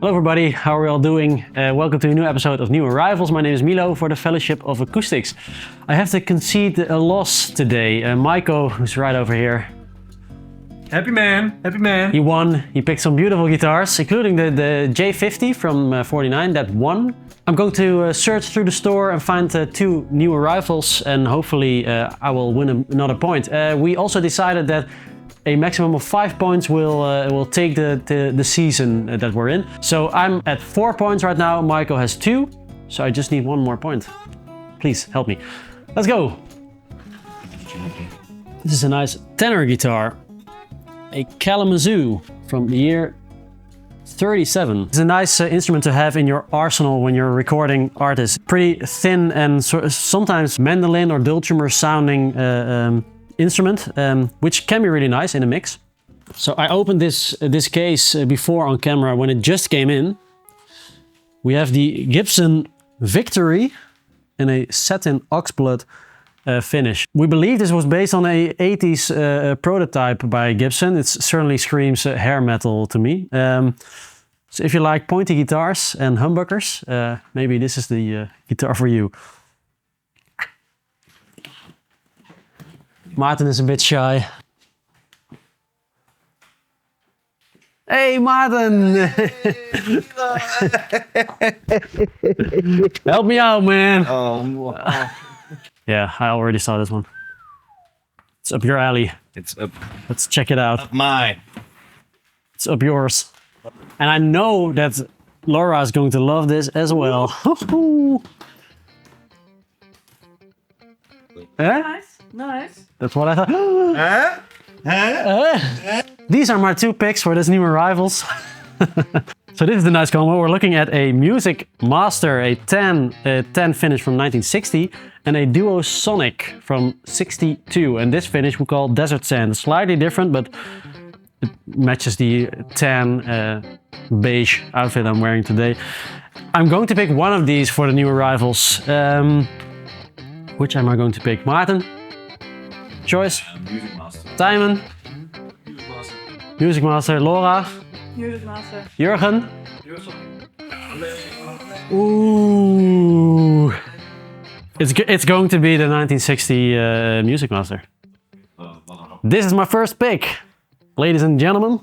Hello everybody, how are we all doing? Welcome to a new episode of New Arrivals. My name is Milo for the Fellowship of Acoustics. I have to concede a loss today. Maico, who's right over here. Happy man, happy man. He won. He picked some beautiful guitars, including the J50 from 49 that won. I'm going to search through the store and find two new arrivals, and hopefully I will win another point. We also decided that a maximum of 5 points will take the season that we're in. So I'm at 4 points right now. Maico has 2, so I just need 1 more point. Please help me. Let's go. This is a nice tenor guitar, a Kalamazoo from the year 37. It's a nice instrument to have in your arsenal when you're recording artists. Pretty thin and sometimes mandolin or dulcimer sounding instrument, which can be really nice in a mix. So I opened this case before on camera when it just came in. We have the Gibson Victory in a satin oxblood finish. We believe this was based on a 80s prototype by Gibson. It certainly screams hair metal to me. So if you like pointy guitars and humbuckers, maybe this is the guitar for you. Martin is a bit shy. Hey Martin! Help me out, man! Wow. Yeah, I already saw this one. It's up your alley. It's up. Let's check it out. Up mine. It's up yours. And I know that Laura is going to love this as well. Nice, nice. That's what I thought. These are my 2 picks for this new arrivals. So this is the nice combo. We're looking at a Musicmaster, a 10 finish from 1960, and a Duo Sonic from 62. And this finish we call Desert Sand. Slightly different, but it matches the tan beige outfit I'm wearing today. I'm going to pick one of these for the new arrivals. Which am I going to pick? Martin? Choice? Musicmaster. Simon? Musicmaster. Laura? Musicmaster. Jurgen? Ooh. It's going to be the 1960 Musicmaster. This is my first pick, ladies and gentlemen.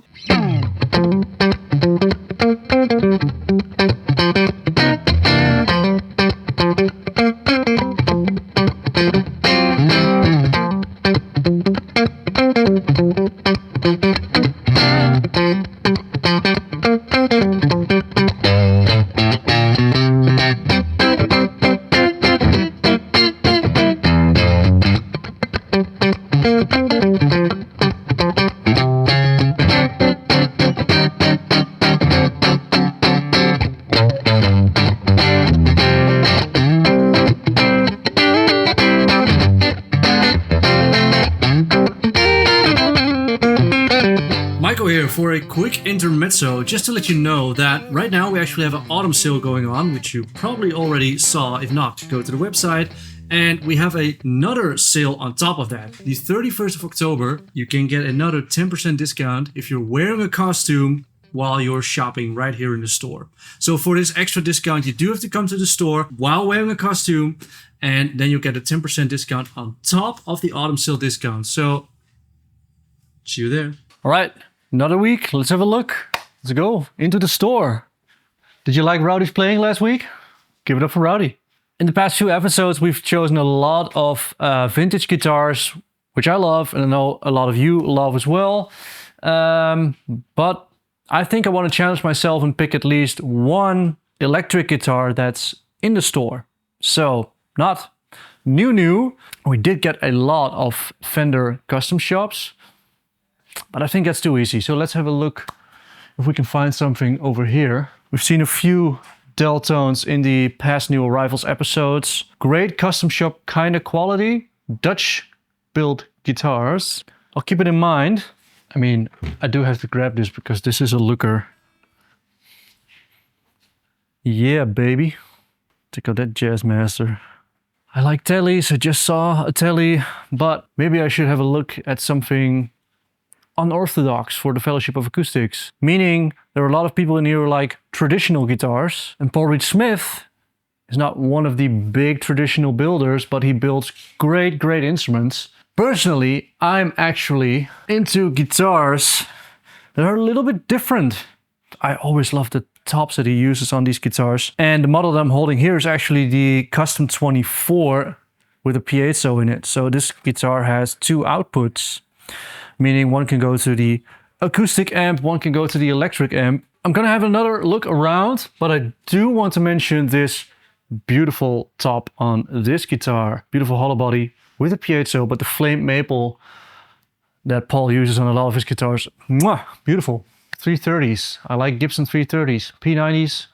Maico here for a quick intermezzo, just to let you know that right now we actually have an autumn sale going on, which you probably already saw. If not, go to the website. And we have another sale on top of that. The 31st of October, you can get another 10% discount if you're wearing a costume while you're shopping right here in the store. So for this extra discount, you do have to come to the store while wearing a costume, and then you get a 10% discount on top of the autumn sale discount. So see you there. All right, another week. Let's have a look. Let's go into the store. Did you like Rowdy's playing last week? Give it up for Rowdy. In the past few episodes, we've chosen a lot of vintage guitars, which I love, and I know a lot of you love as well. But I think I want to challenge myself and pick at least one electric guitar that's in the store. So, not new. We did get a lot of Fender custom shops, but I think that's too easy. So let's have a look if we can find something over here. We've seen a few Deltones in the past New Arrivals episodes. Great custom shop kind of quality, Dutch built guitars. I'll keep it in mind. I mean, I do have to grab this because this is a looker. Yeah, baby. Check out that Jazzmaster. I like tellies. I just saw a telly, but maybe I should have a look at something unorthodox for the Fellowship of Acoustics, meaning there are a lot of people in here who like traditional guitars, and Paul Reed Smith is not one of the big traditional builders, but he builds great instruments. Personally, I'm actually into guitars that are a little bit different. I always love the tops that he uses on these guitars. And the model that I'm holding here is actually the Custom 24 with a piezo in it. So this guitar has two outputs, meaning one can go to the acoustic amp, one can go to the electric amp. I'm gonna have another look around, but I do want to mention this beautiful top on this guitar. Beautiful hollow body with a piezo, but the flamed maple that Paul uses on a lot of his guitars. Mwah, beautiful. 330s. I like Gibson 330s. P90s,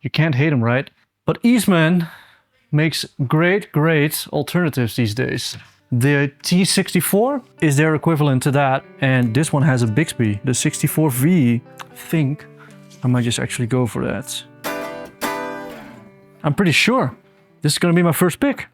you can't hate them, right? But Eastman makes great alternatives these days. The T64 is their equivalent to that, and this one has a Bixby, the 64V. I think I might just actually go for that. I'm pretty sure this is gonna be my first pick.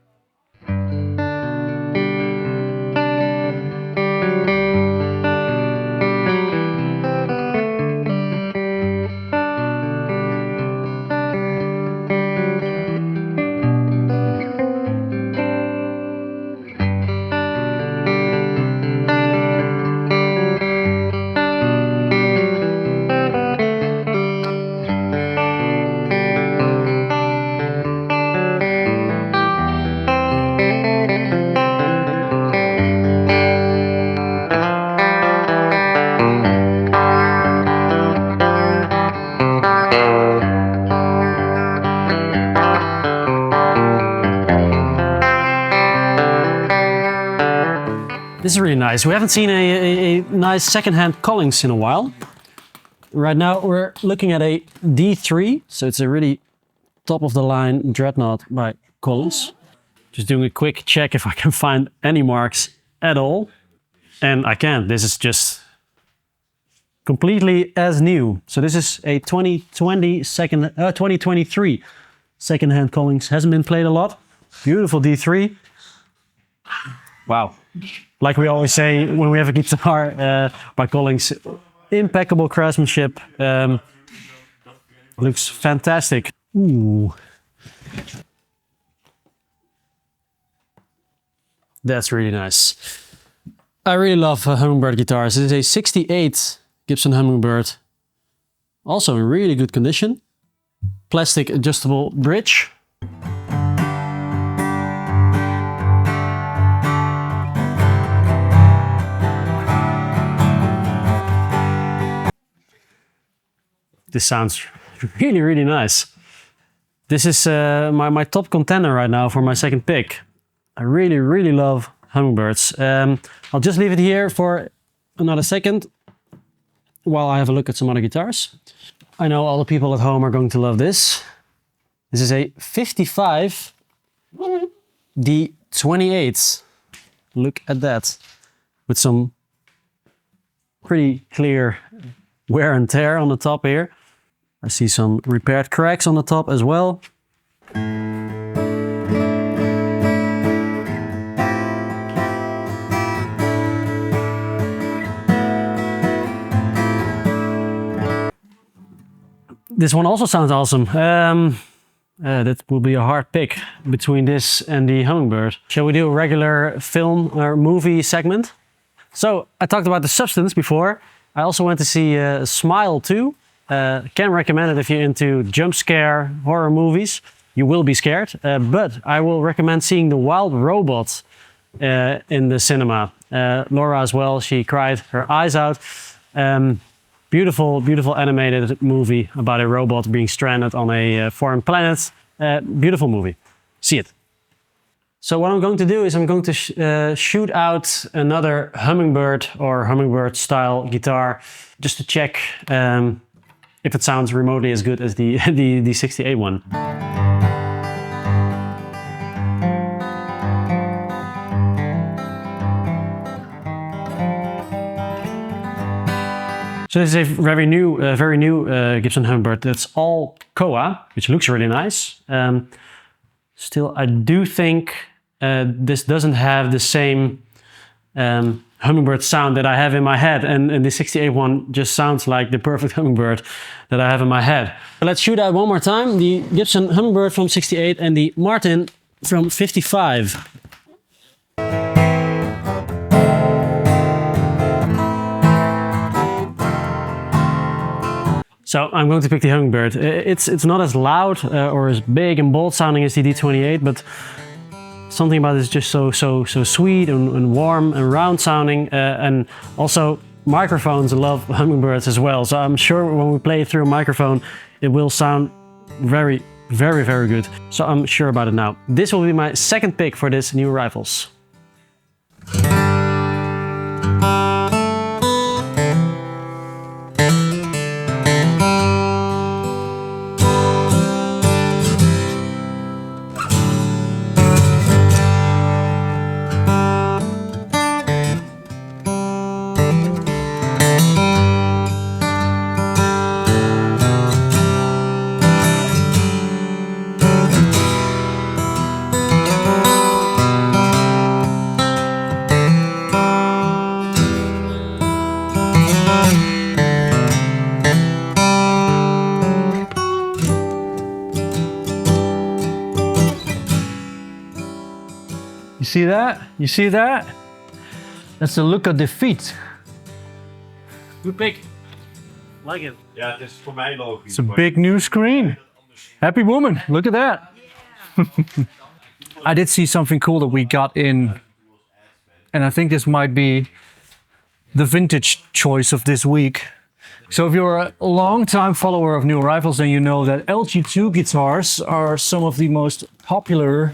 This is really nice. We haven't seen a nice secondhand Collings in a while. Right now we're looking at a D3, so it's a really top of the line Dreadnought by Collings. Just doing a quick check if I can find any marks at all. And I can't. This is just completely as new. So this is a 2023 secondhand Collings. Hasn't been played a lot. Beautiful D3. Wow. Like we always say when we have a guitar by Collings, impeccable craftsmanship. Looks fantastic. Ooh. That's really nice. I really love Hummingbird guitars. It is a 68 Gibson Hummingbird. Also in really good condition. Plastic adjustable bridge. This sounds really nice. This is my top contender right now for my second pick. I really love Hummingbirds. I'll just leave it here for another second while I have a look at some other guitars. I know all the people at home are going to love this. This is a 55 D28. Look at that. With some pretty clear wear and tear on the top here. I see some repaired cracks on the top as well. This one also sounds awesome. That will be a hard pick between this and the Hummingbird. Shall we do a regular film or movie segment? So I talked about the Substance before. I also went to see Smile 2. Can recommend it if you're into jump scare horror movies. You will be scared, but I will recommend seeing The Wild Robot in the cinema. Laura as well, she cried her eyes out. Beautiful animated movie about a robot being stranded on a foreign planet. Beautiful movie. See it. So what I'm going to do is I'm going to shoot out another Hummingbird or Hummingbird style guitar just to check if it sounds remotely as good as the 68 one. So this is a very new Gibson Hummingbird. That's all Koa, which looks really nice. Still, I do think this doesn't have the same Hummingbird sound that I have in my head, and the 68 one just sounds like the perfect Hummingbird that I have in my head. Let's shoot out one more time, the Gibson Hummingbird from 68 and the Martin from 55. So I'm going to pick the Hummingbird. It's not as loud or as big and bold sounding as the D28, but something about it is just so sweet and warm and round sounding, and also microphones love Hummingbirds as well. So I'm sure when we play it through a microphone, it will sound very good. So I'm sure about it now. This will be my second pick for this new Rivals. You see that? You see that? That's the look of defeat. Good pick. Like it. Ja, het is voor mij logisch. It's a big new screen. Happy woman, look at that. I did see something cool that we got in, and I think this might be the vintage choice of this week. So if you're a long-time follower of New Arrivals, then you know that LG2 guitars are some of the most popular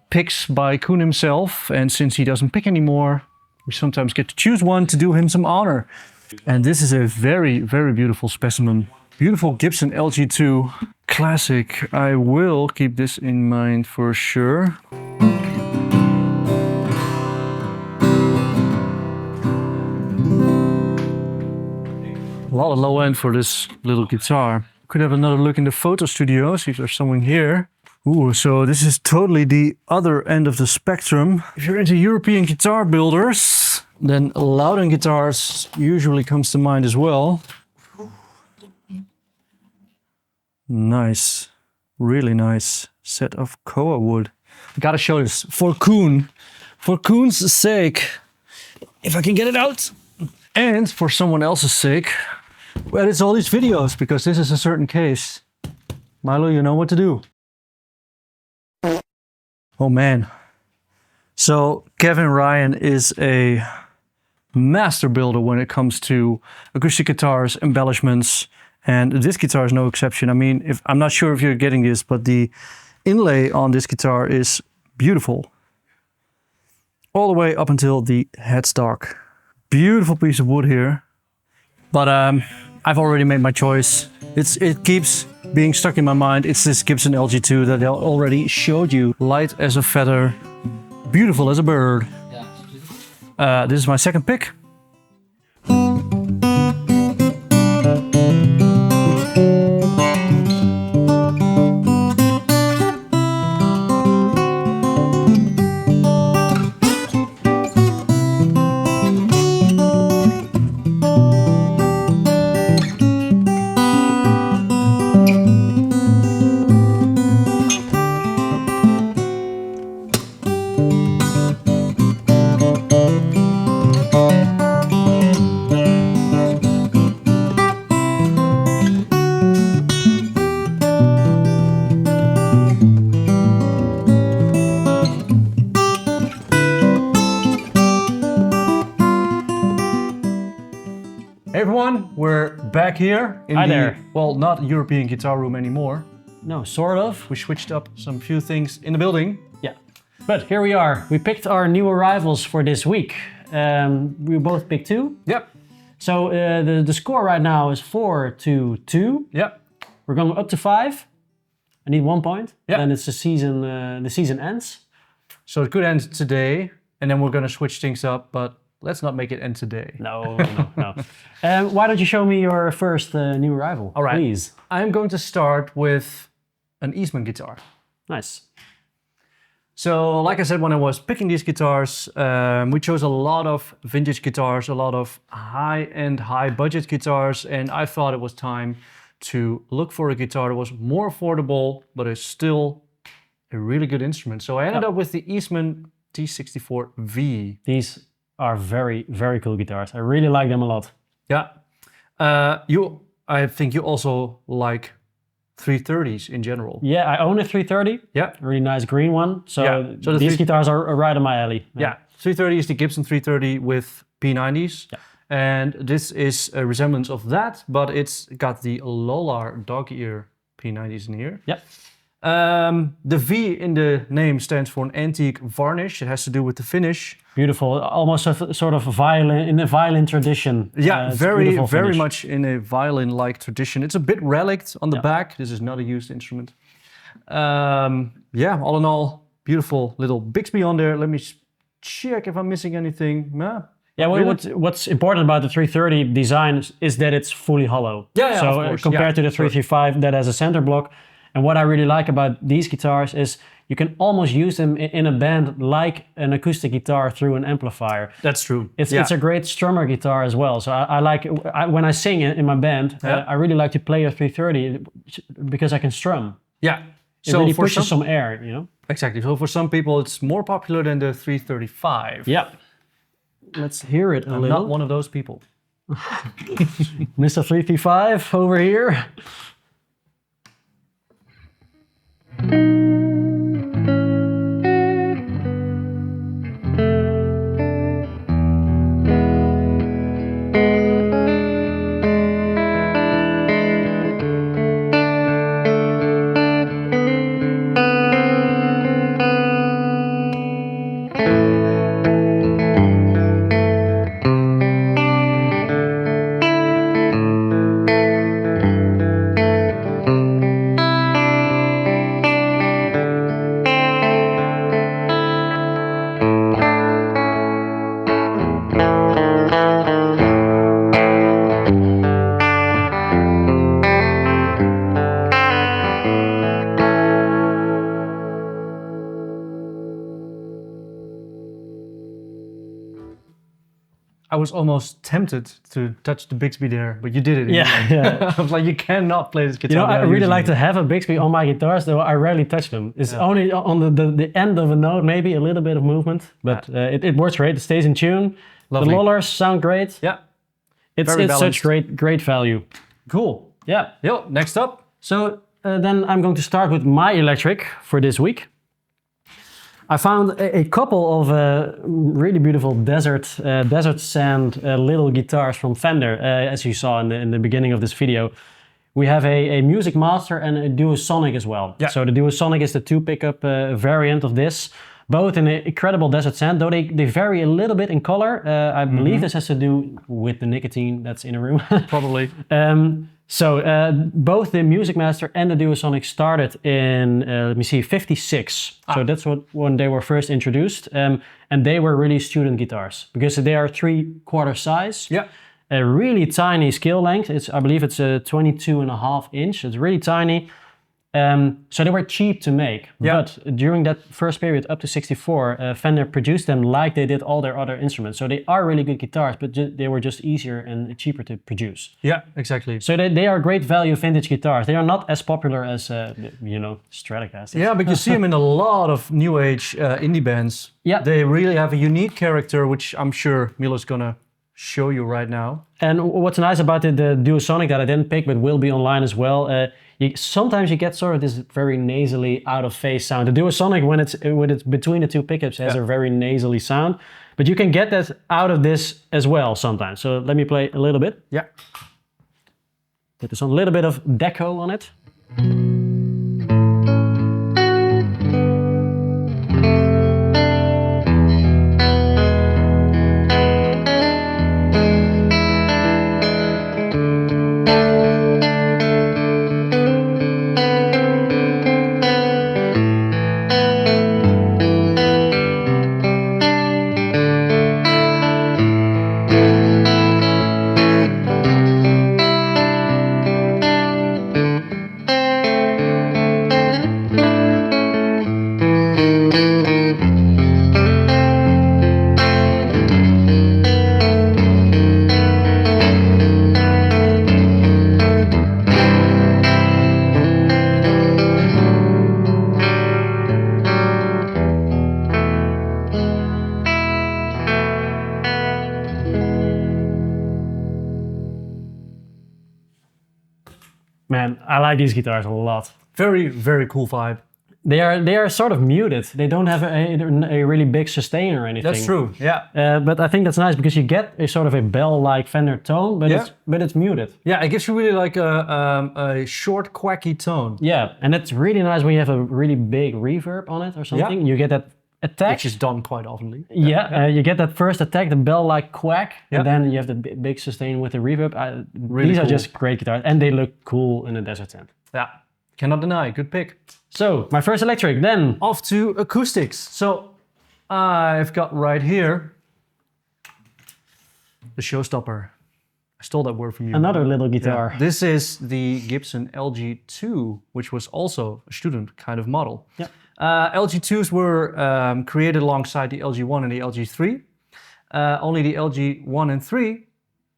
picks by Koen himself. And since he doesn't pick anymore, we sometimes get to choose one to do him some honor. And this is a very beautiful specimen. Beautiful Gibson LG2 classic. I will keep this in mind for sure. A lot of low end for this little guitar. Could have another look in the photo studio, see if there's someone here. Ooh, so this is totally the other end of the spectrum. If you're into European guitar builders, then Loudon Guitars usually comes to mind as well. Nice, really nice set of koa wood. I gotta show this for Koen. For Koen's sake, if I can get it out. And for someone else's sake, well, it's all these videos, because this is a certain case. Milo, you know what to do. Oh man. So Kevin Ryan is a master builder when it comes to acoustic guitars, embellishments, and this guitar is no exception. I mean, I'm not sure if you're getting this, but the inlay on this guitar is beautiful. All the way up until the headstock. Beautiful piece of wood here. But I've already made my choice. It keeps being stuck in my mind. It's this Gibson LG2 that I already showed you. Light as a feather, beautiful as a bird. This is my second pick. Hey everyone, we're back here in Hi the, there. well, not European guitar room anymore. No, sort of. We switched up some few things in the building. Yeah. But here we are. We picked our new arrivals for this week. We both picked two. Yep. So the score right now is 4-2. Yep. We're going up to 5. I need 1 point. Yep. Then it's the season ends. So it could end today, and then we're gonna switch things up, but let's not make it end today. No. Why don't you show me your first new arrival, All right. please? I'm going to start with an Eastman guitar. Nice. So, like I said, when I was picking these guitars, we chose a lot of vintage guitars, a lot of high-end, high-budget guitars, and I thought it was time to look for a guitar that was more affordable, but is still a really good instrument. So I ended up with the Eastman T64 V. These are very, very cool guitars. I really like them a lot. Yeah. I think you also like 330s in general. Yeah, I own a 330. Yeah. A really nice green one. So, Yeah. So these guitars are right in my alley. Yeah. 330 is the Gibson 330 with P90s. Yeah. And this is a resemblance of that, but it's got the Lolar dog ear P90s in here. Yeah. The V in the name stands for an antique varnish. It has to do with the finish. Beautiful, almost a sort of violin in a violin tradition. Yeah, It's a very beautiful finish. much in a violin-like tradition. It's a bit relict on the back. This is not a used instrument. Yeah, all in all, beautiful little Bixby on there. Let me check if I'm missing anything. Nah. Yeah, Really? what's important about the 330 design is that it's fully hollow. Yeah, so of course. compared to the 335 that has a center block. And what I really like about these guitars is you can almost use them in a band like an acoustic guitar through an amplifier. That's true. It's a great strummer guitar as well. So I like when I sing in my band, I really like to play a 330 because I can strum. Yeah. It really pushes some air, you know? Exactly. So for some people, it's more popular than the 335. Yeah. Let's hear it a I'm little. not one of those people. Mr. 335 over here. I was almost tempted to touch the Bixby there, but you did it. Yeah. I was like, you cannot play this guitar. You know, I without really using like it. to have a Bixby on my guitars, though I rarely touch them. It's only on the end of a note, maybe a little bit of movement, but it works great. It stays in tune. Lovely. The Lollars sound great. Yeah. It's Very such great value. Cool. Yeah. Yo, next up. So then I'm going to start with my electric for this week. I found a couple of really beautiful desert sand little guitars from Fender, as you saw in the beginning of this video. We have a Musicmaster and a Duosonic as well. Yeah. So the Duosonic is the 2 pickup variant of this, both in an incredible desert sand, though they vary a little bit in color. I believe this has to do with the nicotine that's in a room. Probably. So both the Musicmaster and the Duosonic started in, let me see, 56. So that's when they were first introduced. And they were really student guitars because they are 3/4 size. Yeah. A really tiny scale length. I believe it's a 22.5 inch. It's really tiny. So they were cheap to make. Yeah. But during that first period up to 64, Fender produced them like they did all their other instruments. So they are really good guitars, but they were just easier and cheaper to produce. Yeah, exactly. So they are great value vintage guitars. They are not as popular as, Stratocasters. Yeah, but you see them in a lot of new age indie bands. Yeah. They really have a unique character, which I'm sure Milo's gonna show you right now. And what's nice about the Duosonic that I didn't pick, but will be online as well, sometimes you get sort of this very nasally, out of phase sound. The Duosonic, when it's between the 2 pickups, has a very nasally sound, but you can get that out of this as well sometimes. So let me play a little bit. Yeah. Put this on, a little bit of deco on it. Man, I like these guitars a lot. Very, very cool vibe. They are sort of muted. They don't have a really big sustain or anything. That's true. Yeah. But I think that's nice because you get a sort of a bell-like Fender tone, but it's muted. Yeah, it gives you really like a short, quacky tone. Yeah, and it's really nice when you have a really big reverb on it or something. Yeah. You get that attack. Which is done quite often. You get that first attack, the bell-like quack, Yeah. and then you have the big sustain with the reverb. Really These are cool. just great guitars, and they look cool in a desert tent. Yeah. Cannot deny. Good pick. So, my first electric, then. Off to acoustics. So I've got right here the showstopper. I stole that word from you. Another little guitar. Yeah. This is the Gibson LG2, which was also a student kind of model. Yeah. LG2s were created alongside the LG1 and the LG3. Only the LG1 and 3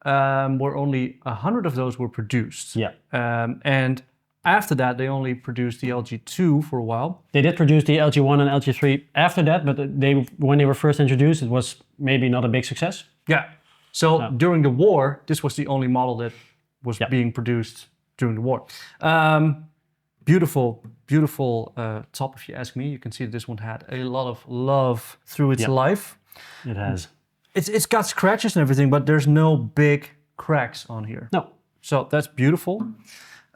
were only 100 of those were produced. Yeah. And after that, they only produced the LG2 for a while. They did produce the LG1 and LG3 after that, but when they were first introduced, it was maybe not a big success. Yeah. So during the war, this was the only model that was being produced during the war. Beautiful, beautiful top, if you ask me. You can see that this one had a lot of love through its life. It has. It's got scratches and everything, but there's no big cracks on here. No. So that's beautiful.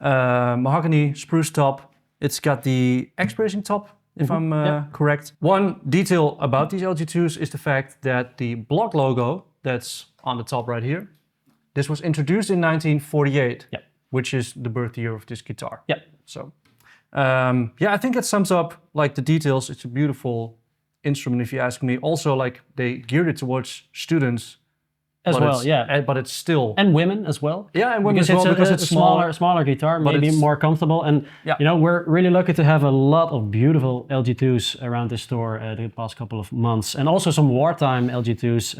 Mahogany spruce top. It's got the X-bracing top, if I'm correct. One detail about these LG2s is the fact that the block logo that's on the top right here, this was introduced in 1948, which is the birth year of this guitar. Yeah. So, I think it sums up like the details. It's a beautiful instrument, if you ask me. Also, like they geared it towards students As but well, it's, yeah. But it's still... And women as well. Yeah, and women because as well, it's because a it's smaller. smaller guitar, maybe it's- more comfortable. And Yeah. you know, we're really lucky to have a lot of beautiful LG2s around the store the past couple of months, and also some wartime LG2s.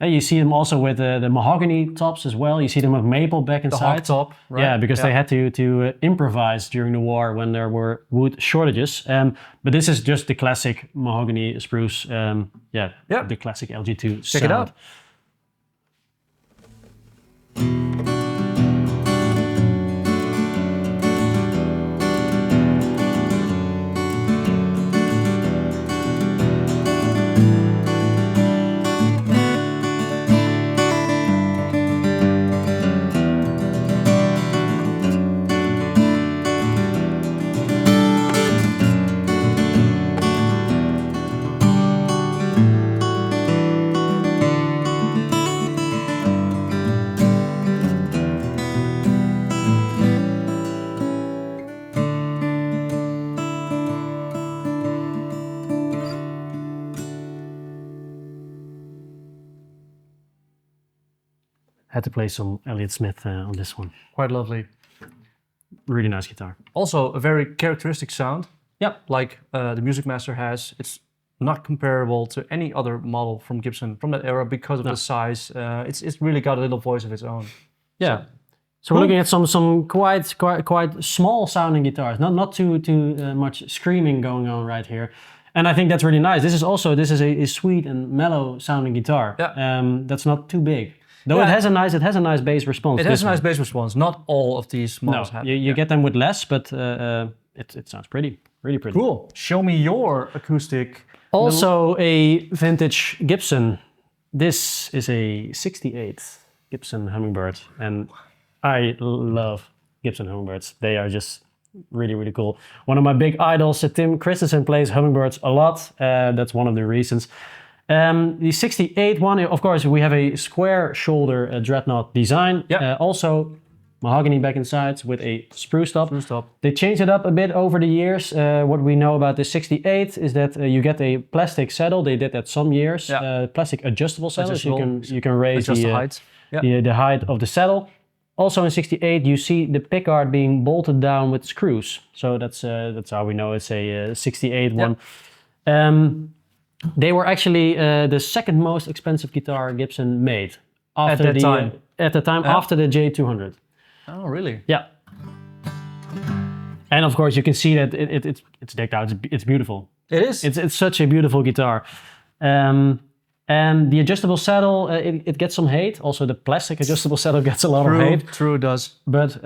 And you see them also with the mahogany tops as well. You see them with maple back The inside. hog top, right? Yeah, because they had to improvise during the war when there were wood shortages. But this is just the classic mahogany spruce. The classic LG2 Check it out. Had to play some Elliott Smith on this one. Quite lovely. Really nice guitar. Also, a very characteristic sound. Yep. Like the Musicmaster has. It's not comparable to any other model from Gibson from that era because of the size. It's really got a little voice of its own. Yeah. So we're looking at some quite small sounding guitars. Not too much screaming going on right here. And I think that's really nice. This is a sweet and mellow sounding guitar. Yeah. That's not too big. Though it has a nice bass response. It has a nice bass response. Not all of these models have. You get them with less, but it sounds pretty, really pretty. Cool. Show me your acoustic. Also a vintage Gibson. This is a 68 Gibson Hummingbird, and I love Gibson Hummingbirds. They are just really, really cool. One of my big idols, Tim Christensen, plays Hummingbirds a lot. That's one of the reasons. The 68 one, of course, we have a square shoulder dreadnought design. Also mahogany back inside with a spruce top. They changed it up a bit over the years. What we know about the 68 is that you get a plastic saddle. They did that some years. Plastic adjustable saddles. You can raise the height. The height of the saddle. Also in 68, you see the pickguard being bolted down with screws. So that's how we know it's a 68 one. They were actually the second most expensive guitar Gibson made after at the time after the J200. Oh, really? Yeah. And of course, you can see that it's decked out. It's beautiful. It is. It's such a beautiful guitar. And the adjustable saddle, it gets some hate. Also, the plastic adjustable saddle gets a lot of hate. True, it does. But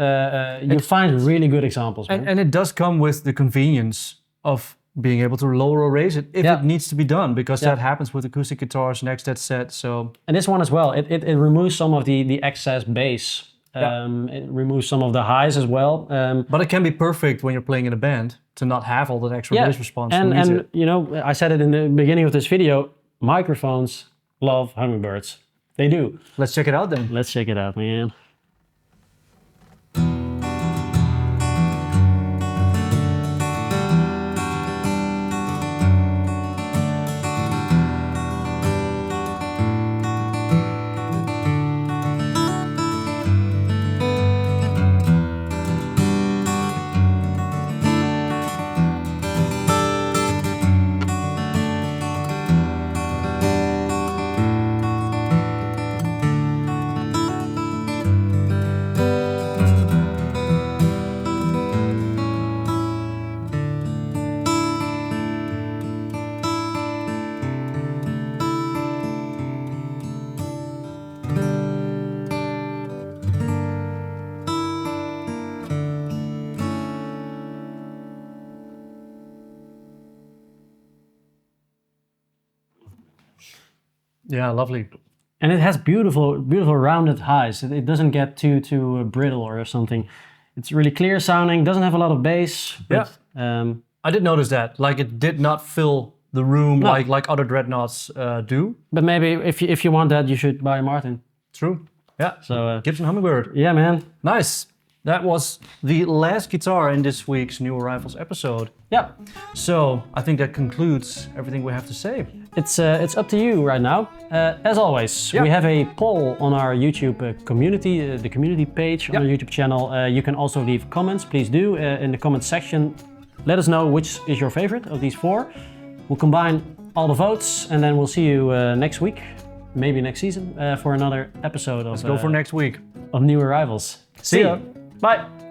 you find really good examples. Man. And it does come with the convenience of being able to lower or raise it if it needs to be done, because that happens with acoustic guitars next that set. So and this one as well, it removes some of the excess bass. It removes some of the highs as well. But it can be perfect when you're playing in a band to not have all that extra bass response. And you know, I said it in the beginning of this video, microphones love hummingbirds. They do. Let's check it out then. Let's check it out, man. Yeah, lovely. And it has beautiful, beautiful rounded highs. It doesn't get too brittle or something. It's really clear sounding. Doesn't have a lot of bass. But, I did notice that. Like, it did not fill the room like other dreadnoughts do. But maybe if you want that, you should buy a Martin. True. Yeah. So Gibson Hummingbird. yeah, man. Nice. That was the last guitar in this week's New Arrivals episode. Yeah. So I think that concludes everything we have to say. It's up to you right now. As always, we have a poll on our YouTube community, the community page on our YouTube channel. You can also leave comments. Please do in the comment section. Let us know which is your favorite of these four. We'll combine all the votes and then we'll see you next week, maybe next season, for another episode of. Let's go for next week. Of New Arrivals. See ya. Bye.